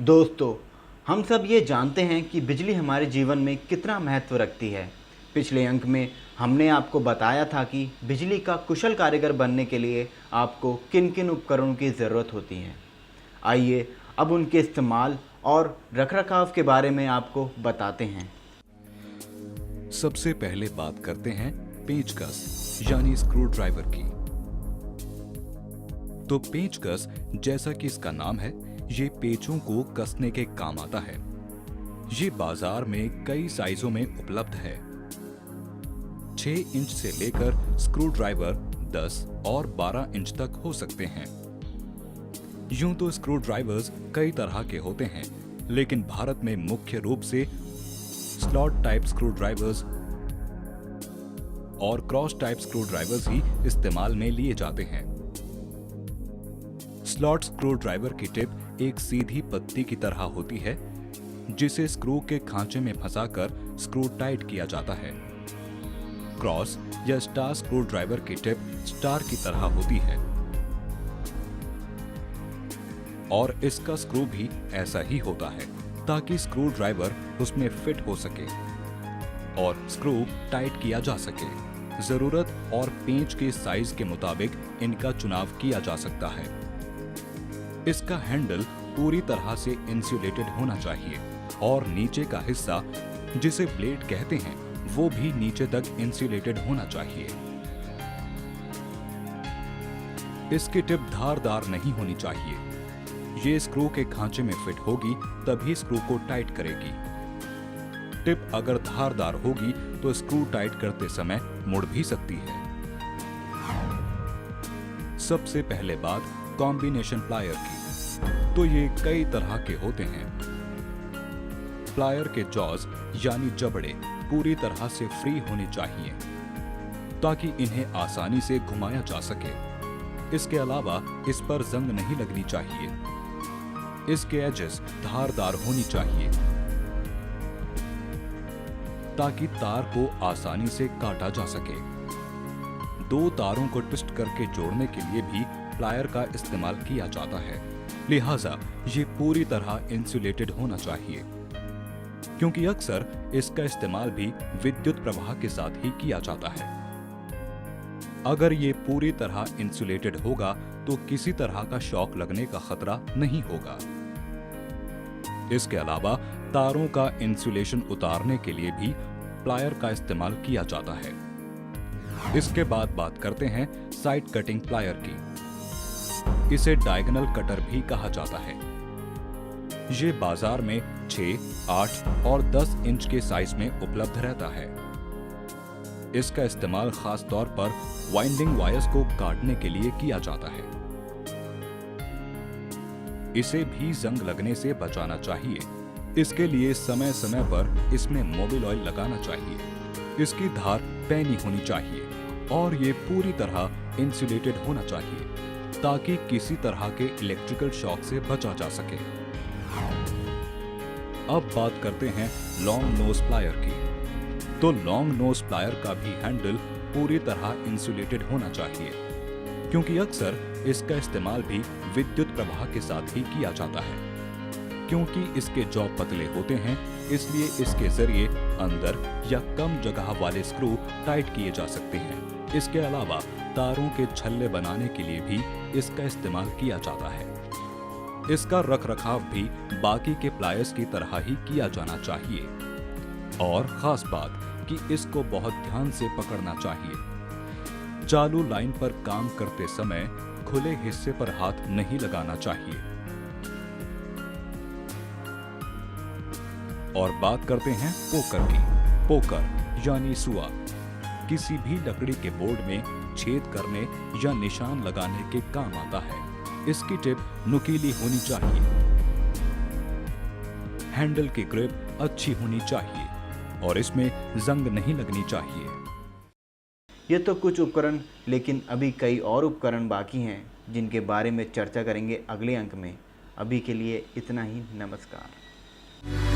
दोस्तों, हम सब ये जानते हैं कि बिजली हमारे जीवन में कितना महत्व रखती है। पिछले अंक में हमने आपको बताया था कि बिजली का कुशल कारीगर बनने के लिए आपको किन किन उपकरणों की ज़रूरत होती है। आइए अब उनके इस्तेमाल और रखरखाव के बारे में आपको बताते हैं। सबसे पहले बात करते हैं पेंचकस यानी स्क्रू ड्राइवर की। तो पेंचकस, जैसा कि इसका नाम है, ये पेचों को कसने के काम आता है। ये बाजार में कई साइजों में उपलब्ध है। 6 इंच से लेकर स्क्रू ड्राइवर 10 और 12 इंच तक हो सकते हैं। यूं तो स्क्रू ड्राइवर्स कई तरह के होते हैं, लेकिन भारत में मुख्य रूप से स्लॉट टाइप स्क्रू ड्राइवर्स और क्रॉस टाइप स्क्रू ड्राइवर्स ही इस्तेमाल में लिए जाते हैं। स्लॉट स्क्रू ड्राइवर की टिप एक सीधी पत्ती की तरह होती है, जिसे स्क्रू के खांचे में फंसाकर स्क्रू टाइट किया जाता है। क्रॉस या स्टार स्क्रू ड्राइवर की टिप स्टार की तरह होती है और इसका स्क्रू भी ऐसा ही होता है, ताकि स्क्रू ड्राइवर उसमें फिट हो सके और स्क्रू टाइट किया जा सके। जरूरत और पेंच के साइज के मुताबिक इनका चुनाव किया जा सकता है। इसका हैंडल पूरी तरह से इंसुलेटेड होना चाहिए और नीचे का हिस्सा, जिसे ब्लेड कहते हैं, वो भी नीचे तक इंसुलेटेड होना चाहिए। इसकी टिप धारदार नहीं होनी चाहिए। ये स्क्रू के खांचे में फिट होगी तभी स्क्रू को टाइट करेगी। टिप अगर धारदार होगी तो स्क्रू टाइट करते समय मुड़ भी सकती है। सबसे पहले बात कॉम्बिनेशन प्लायर की। तो ये कई तरह के होते हैं। प्लायर के जॉज यानी जबड़े पूरी तरह से फ्री होने चाहिए, ताकि इन्हें आसानी से घुमाया जा सके। इसके अलावा इस पर जंग नहीं लगनी चाहिए। इसके एजेस धारदार होनी चाहिए, ताकि तार को आसानी से काटा जा सके। 2 तारों को ट्विस्ट करके जोड़ने के लिए भी प्लायर का इस्तेमाल किया जाता है। लिहाजा ये पूरी तरह इंसुलेटेड होना चाहिए, क्योंकि अक्सर इसका इस्तेमाल भी विद्युत प्रवाह के साथ ही किया जाता है। अगर ये पूरी तरह इंसुलेटेड होगा तो किसी तरह का शॉक लगने का खतरा नहीं होगा। इसके अलावा तारों का इंसुलेशन उतारने के लिए भी प्लायर का इस्तेमाल किया जाता है। इसके बाद बात करते हैं साइड कटिंग प्लायर की। इसे डायगोनल कटर भी कहा जाता है। ये बाजार में 6, 8 और 10 इंच के साइज में उपलब्ध रहता है। इसका इस्तेमाल खास तौर पर वाइंडिंग वायर्स को काटने के लिए किया जाता है। इसे भी जंग लगने से बचाना चाहिए। इसके लिए समय समय पर इसमें मोबिल ऑयल लगाना चाहिए। इसकी धार पैनी होनी चाहिए और ये पूरी तरह इंसुलेटेड होना चाहिए, ताकि किसी तरह के इलेक्ट्रिकल शॉक से बचा जा सके। अब बात करते हैं लॉन्ग नोज प्लायर की। तो लॉन्ग नोज प्लायर का भी हैंडल पूरी तरह इंसुलेटेड होना चाहिए, क्योंकि अक्सर इसका इस्तेमाल भी विद्युत प्रवाह के साथ ही किया जाता है। क्योंकि इसके जॉ पतले होते हैं, इसलिए इसके जरिए अंदर या कम जगह वाले स्क्रू टाइट किए जा सकते हैं। इसके अलावा तारों के छल्ले बनाने के लिए भी इसका इस्तेमाल किया जाता है। इसका रखरखाव भी बाकी के प्लायर्स की तरह ही किया जाना चाहिए। और खास बात कि इसको बहुत ध्यान से पकड़ना चाहिए। चालू लाइन पर काम करते समय खुले हिस्से पर हाथ नहीं लगाना चाहिए। और बात करते हैं पोकर की। पोकर यानी सुआ किसी भी लकड़ी के बोर्ड में छेद करने या निशान लगाने के काम आता है। इसकी टिप नुकीली होनी चाहिए। हैंडल की ग्रिप अच्छी होनी चाहिए और इसमें जंग नहीं लगनी चाहिए। ये तो कुछ उपकरण, लेकिन अभी कई और उपकरण बाकी हैं जिनके बारे में चर्चा करेंगे अगले अंक में। अभी के लिए इतना ही। नमस्कार।